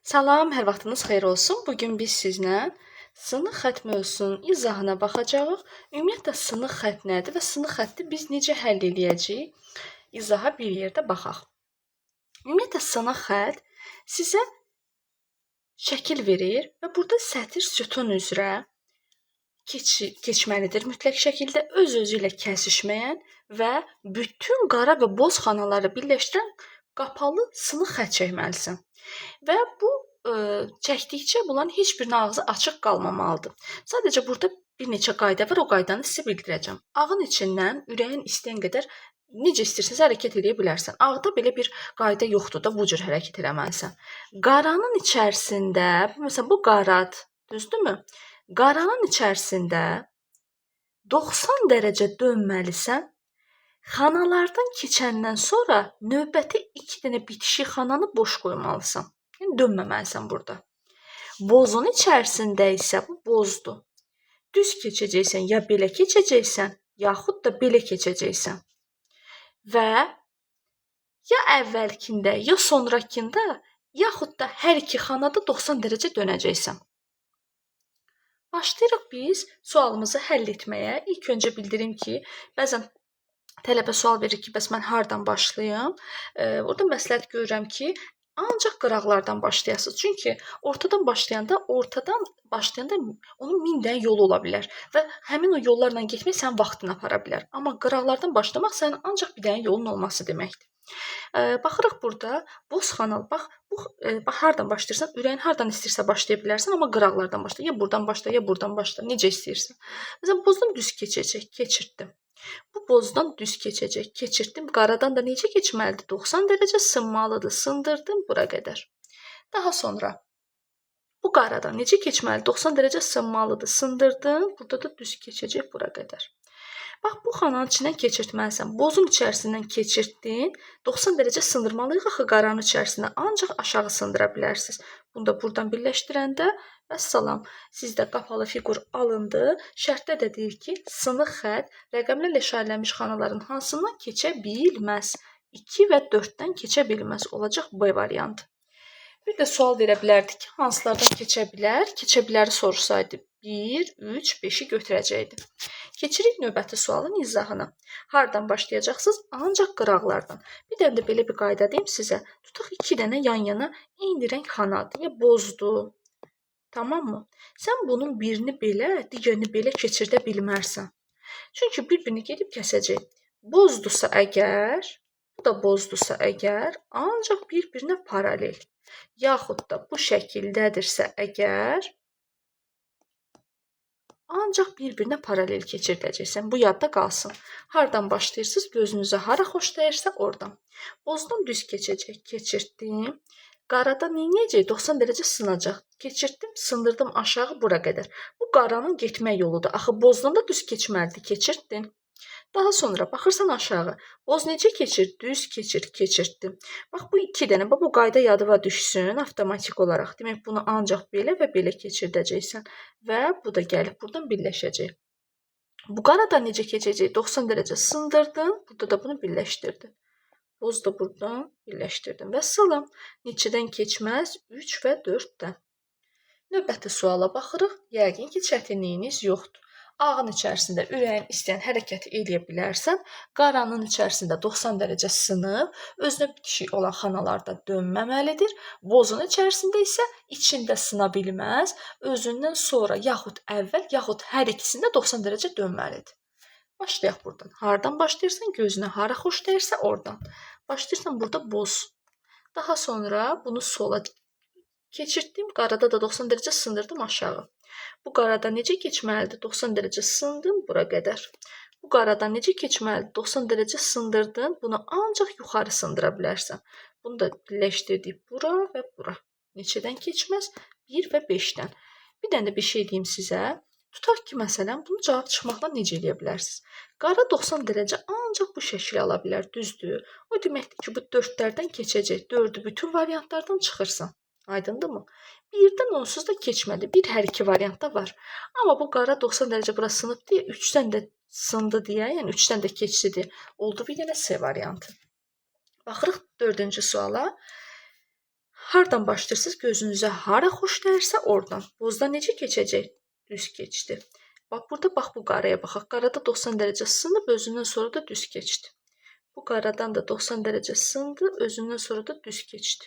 Salam, hər vaxtınız xeyir olsun. Bugün biz sizlə sınıq xətt mövzusunun izahına baxacağıq. Ümumiyyətlə sınıq xətt nədir və sınıq xətti biz necə həll edəcəyik? İzaha bir yerdə baxaq. Ümumiyyətlə sınıq xətt sizə şəkil verir və burada sətir sütun üzrə keçməlidir mütləq şəkildə öz-özü ilə kəsişməyən və bütün qara və boz xanaları birləşdirən qapalı sınıq xətt çəkməlisən. Və bu çəkdikcə bunların heç birinin ağzı açıq qalmamalıdır. Sadəcə burada bir neçə qayda var, o qaydanı sizə bildirəcəm. Ağın içindən ürəyin istəyən qədər necə istəyirsiniz hərəkət edə bilərsən. Ağda belə bir qayda yoxdur da bu cür hərəkət etməlisən. Qaranın içərisində, məsələn bu qaradır, düzdürmü? Qaranın içərisində 90 dərəcə dönməlisən. Xanalardan keçəndən sonra növbəti 2 dənə bitişik xananı boş qoymalısan. Yəni dönməməlisən burada. Bozun içərisində isə bu bozdur. Düz keçəcəksən, ya belə keçəcəksən, yaxud da belə keçəcəksən. Və ya əvvəlkində, ya sonrakında, yaxud da hər iki xanada 90 dərəcə dönəcəksən. Başlayırıq biz sualımızı həll etməyə. İlk öncə bildirim ki, bəzən tələbə sual verir ki, bəs mən hardan başlayım? Burada məsləhət görürəm ki, ancaq qıraqlardan başlayasınız. Çünki ortadan başlayanda onun 1000 dənə yolu ola bilər və həmin o yollarla getmək sənin vaxtını apara bilər. Amma qıraqlardan başlamaq sənin ancaq bir dənə yolun olması deməkdir. Baxırıq burada boz xanal. Bax, hardan başlayırsan, ürəyin hardan istəyirsə başlaya bilərsən, amma qıraqlardan başla. Ya buradan başla, ya buradan başla, necə istəyirsən. Məsələn, bozdan düz keçəcək, keçirtdim. Bu bozdan düz keçəcək, keçirtdim. Qaradan da necə keçməlidir? 90 dərəcə sınmalıdır. Sındırdım bura qədər. Daha sonra bu qaradan necə keçməlidir? 90 dərəcə sınmalıdır. Sındırdım. Burada da düz keçəcək bura qədər. Bax, bu xananın içindən keçirtməlisən. Bozun içərisindən keçirtdin. 90 dərəcə sındırmalıyıq axı qaranın içərisində. Ancaq aşağı sındıra bilərsiniz. Bunu da buradan birləşdirəndə vəssalam, sizdə qapalı fiqur alındı. Şərtdə də deyir ki, sınıq xətt rəqəmlərlə işarələnmiş xanaların hansından keçə bilməz? 2 və 4-dən keçə bilməz. Olacaq B variantı. Bir də sual verə bilərdi ki, hansılardan keçə bilər? Keçə biləri soruşsaydı 1, 3, 5-i götürəcəkdi. Keçirik növbəti sualın izahına. Hardan başlayacaqsınız? Ancaq qıraqlardan. Bir dənə də belə bir qayda deyim sizə. Tutaq 2 dənə yan-yana eyni rəng xanadır. Ya bozdur. Tamam mı? Sən bunun birini belə, digərini belə keçirdə bilmərsən. Çünki bir-birini gedib kəsəcək. Bozdursa əgər, bu da bozdursa əgər, ancaq bir-birinə paralel. Yaxud da bu şəkildədirsə əgər, ancaq bir-birinə paralel keçirdəcəksən. Bu yadda qalsın. Hardan başlayırsınız? Gözünüzə hara xoş dəyirsə oradan. Bozdan düz keçəcək. Keçirtdim. Qarada neynəyəcək? 90 dərəcə sınacaq. Keçirtdim, sındırdım aşağı bura qədər. Bu qaranın getmə yoludur. Axı bozdan da düz keçməlidir. Keçirtdin. Daha sonra baxırsan aşağı. Boz necə keçir? Düz keçir, keçirtdim. Bax, bu 2 dənə, bu qayda yadıva düşsün avtomatik olaraq. Demək, bunu ancaq belə və belə keçirdəcəksən. Və bu da gəlib buradan birləşəcək. Bu qaradan necə keçəcək? 90 dərəcə sındırdım. Burada da bunu birləşdirdim. Boz da buradan birləşdirdim. Vəssalam. Neçədən keçməz? 3 və 4-dən. Növbəti suala baxırıq. Yəqin ki, çətinliyiniz yoxdur. Ağın içərisində ürəyin istəyən hərəkəti eləyə bilərsən. Qaranın içərisində 90 dərəcə sınıb, özünə bitişik olan xanalarda dönməməlidir. Bozun içərisində isə içində sına bilməz. Özündən sonra yaxud əvvəl, yaxud hər ikisində 90 dərəcə dönməlidir. Başlayaq buradan. Hardan başlayırsan? Gözünə hara xoş dəyirsə oradan. Başlayırsan burada boz. Daha sonra bunu sola keçirtdim. Qarada da 90 dərəcə sındırdım aşağı. Bu qaradan necə keçməlidir? 90 dərəcə sındım bura qədər. Bu qaradan necə keçməlidir? 90 dərəcə sındırdın. Bunu ancaq yuxarı sındıra bilərsən. Bunu da birləşdirdik bura və bura. Neçədən keçməz? 1 və 5-dən. Bir dənə də bir şey deyim sizə. Tutaq ki, məsələn, bunu cavab çıxmaqla necə eləyə bilərsiniz? Qara 90 dərəcə ancaq bu şəkli ala bilər, düzdür. O deməkdir ki, bu 4-lərdən keçəcək. 4-ü bütün variantlardan çıxırsan. Aydındırmı? Birdən onsuz da keçmədi. Bir hər iki variantda var. Amma bu qara 90 dərəcə bura sınıb deyə 3-dən də sındı deyə, yəni 3-dən də keçdi. Oldu bir dənə C variantı. Baxırıq 4-cü suala. Hardan başlayırsınız? Gözünüzə hara xoş gəlirsə oradan. Bozda necə keçəcək? Düz keçdi. Bax burada bax bu qaraya baxaq. Qarada 90 dərəcə sınıb, özündən sonra da düz keçdi. Bu qaradan da 90 dərəcə sındı, özündən sonra da düz keçdi.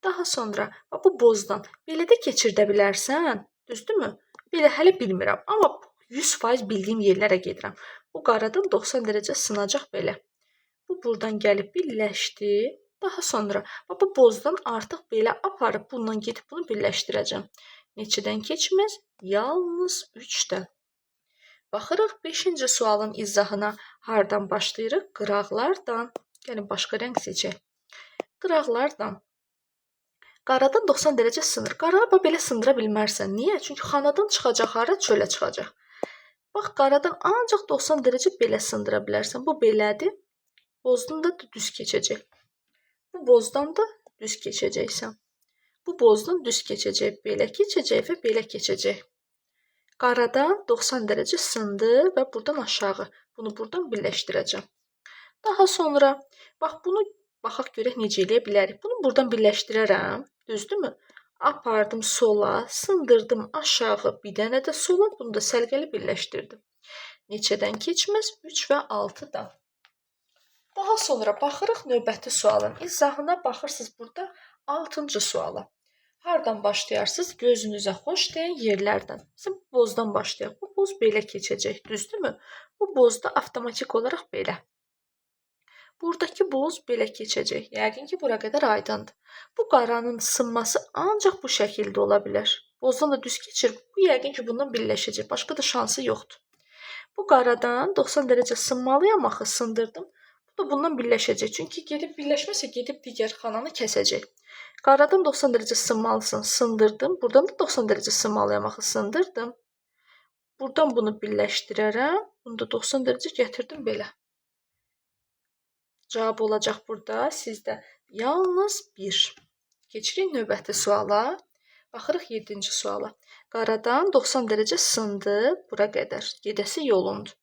Daha sonra bax bu bozdan belə də keçirdə bilərsən, düzdürmü? Belə hələ bilmirəm, amma 100% bildiyim yerlərə gedirəm. Bu qaradan 90 dərəcə sınacaq belə. Bu buradan gəlib birləşdi. Daha sonra bu bozdan artıq belə aparıb bundan gedib bunu birləşdirəcəm. Neçədən keçməz? Yalnız 3-dən. Baxırıq 5-ci sualın izahına. Hardan başlayırıq? Qıraqlardan. Gəlin başqa rəng seçək. Qıraqlardan. Qaradan 90 dərəcə sınır. Qarağı belə sındıra bilmərsən. Niyə? Çünki xanadan çıxacaq hara? Çölə çıxacaq. Bax, qaradan ancaq 90 dərəcə belə sındıra bilərsən. Bu belədir. Bozdan da düz keçəcək. Bu bozdan da düz keçəcəksən. Bu bozdan düz keçəcək, belə keçəcək və belə keçəcək. Qaradan 90 dərəcə sındı və buradan aşağı. Bunu buradan birləşdirəcəm. Daha sonra, bax bunu baxaq görək necə eləyə bilərik. Bunu buradan birləşdirərəm, düzdürmü? Apardım sola, sındırdım aşağı, bir dənə də sola, bunu da səlqəli birləşdirdim. Neçədən keçməz? 3 və 6-dan. Daha sonra baxırıq növbəti sualın izahına, baxırsınız burada 6-cı suala. Hardan başlayarsınız? Gözünüzə xoş deyən yerlərdən. Bizim bozdan başlayaq. Bu boz belə keçəcək, düzdürmü? Bu bozda avtomatik olaraq belə. Buradakı boz belə keçəcək. Yəqin ki, bura qədər aydındır. Bu qaranın sınması ancaq bu şəkildə ola bilər. Bozdan da düz keçir. Bu yəqin ki, bundan birləşəcək. Başqa da şansı yoxdur. Bu qaradan 90 dərəcə sınmalıyam, axı sındırdım. Bu da bundan birləşəcək. Çünki gedib birləşməsə gedib digər xananı kəsəcək. Qaradan 90 dərəcə sınmalısın, sındırdım. Buradan da 90 dərəcə sınmalıyam, axı sındırdım. Buradan bunu birləşdirərəm. Bunu da 90 dərəcə gətirdim belə. Cavab olacaq burada sizdə yalnız 1. Keçirik növbəti suala. Baxırıq 7-ci suala. Qaradan 90 dərəcə sındı, bura qədər. Gedəsi yolundur.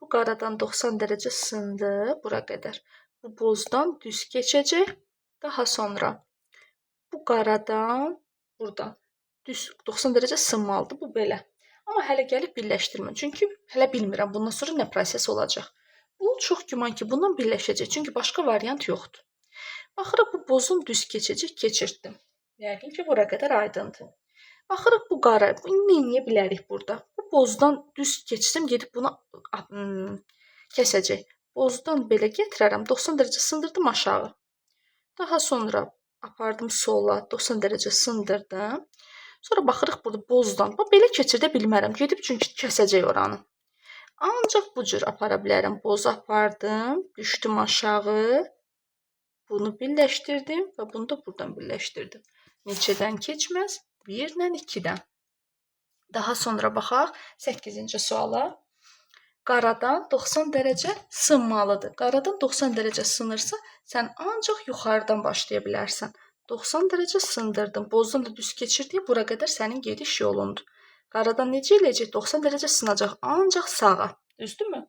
Bu qaradan 90 dərəcə sındı, bura qədər. Bu bozdan düz keçəcək. Daha sonra bu qaradan buradan düz 90 dərəcə sınmalıdır. Bu belə. Amma hələ gəlib birləşdirmə. Çünki hələ bilmirəm bundan sonra nə proses olacaq. Bu çox güman ki, bundan birləşəcək. Çünki başqa variant yoxdur. Baxırıq bu bozun düz keçəcək, keçirtdim. Yəqin ki, bura qədər aydındır. Baxırıq bu qara, bunu eləyə bilərik burada. Bu bozdan düz keçsəm, gedib bunu kəsəcək. Bozdan belə gətirərəm, 90 dərəcə sındırdım aşağı. Daha sonra apardım sola, 90 dərəcə sındırdım. Sonra baxırıq burada bozdan, belə keçirdə bilmərəm, gedib çünki kəsəcək oranı. Ancaq bu cür apara bilərəm. Bozu apardım, düşdüm aşağı, bunu birləşdirdim və bunu da buradan birləşdirdim. Neçədən keçməz? 1 ilə 2-dən. Daha sonra baxaq 8-ci suala. Qaradan 90 dərəcə sınmalıdır. Qaradan 90 dərəcə sınırsa, sən ancaq yuxarıdan başlaya bilərsən. 90 dərəcə sındırdım. Bozdan da düz keçirdiyi bura qədər sənin gediş yolundur. Qaradan necə eləyəcək? 90 dərəcə sınacaq ancaq sağa. Düzdürmü?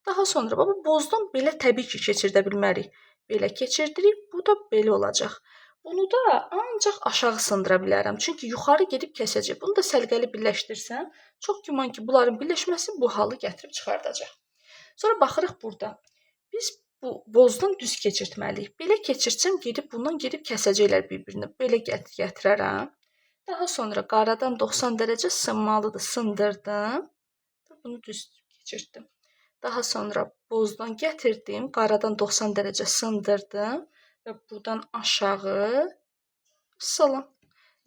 Daha sonra bu bozdan belə təbii ki, keçirdə bilmərik. Belə keçirdirik, bu da belə olacaq. Bunu da ancaq aşağı sındıra bilərəm. Çünki yuxarı gedib kəsəcək. Bunu da səlqəli birləşdirsəm, çox güman ki, bunların birləşməsi bu halı gətirib çıxardacaq. Sonra baxırıq burada. Biz bu bozdan düz keçirtməliyik. Belə keçirsəm, gedib bundan gedib kəsəcəklər bir-birini. Belə gətirərəm. Daha sonra qaradan 90 dərəcə sınmalıdır. Sındırdım. Bunu düz keçirtdim. Daha sonra bozdan gətirdim. Qaradan 90 dərəcə sındırdım. Və buradan aşağı salam.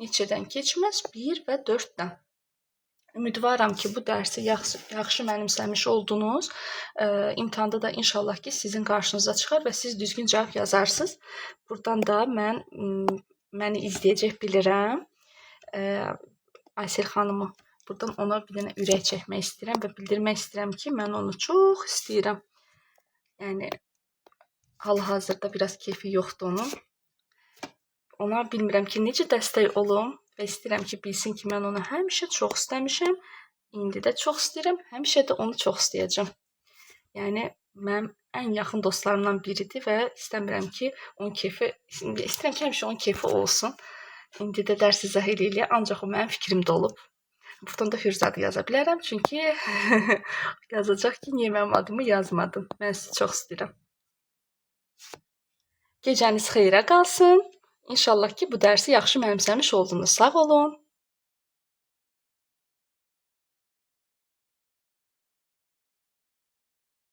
Neçədən keçməz? 1 və 4-dən. Ümidvaram ki, bu dərsi yaxşı mənimsəmiş oldunuz. İmtahanda da inşallah ki, sizin qarşınıza çıxar və siz düzgün cavab yazarsınız. Buradan da məni izləyəcək bilirəm. Aysel xanımı. Buradan ona bir dənə ürək çəkmək istəyirəm və bildirmək istəyirəm ki, mən onu çox istəyirəm. Yəni, hal-hazırda biraz keyfi yoxdur onun. Ona bilmirəm ki, necə dəstək olum və istəyirəm ki, bilsin ki, mən onu həmişə çox istəmişəm. İndi də çox istəyirəm, həmişə də onu çox istəyəcəm. Yəni, mənim ən yaxın dostlarımdan biridir və istəmirəm ki, istəyirəm ki, həmişə onun keyfi olsun. İndi də dərs izah eləyə, ancaq o mənim fikrimdə olub. Burdan da Hürzad yaza bilərəm, çünki yazacaq ki, niyə mənim adımı yazmadın. Mən sizi çox istəyirəm. Gecəniz xeyrə qalsın. İnşallah ki, bu dərsi yaxşı mənimsəmiş oldunuz. Sağ olun.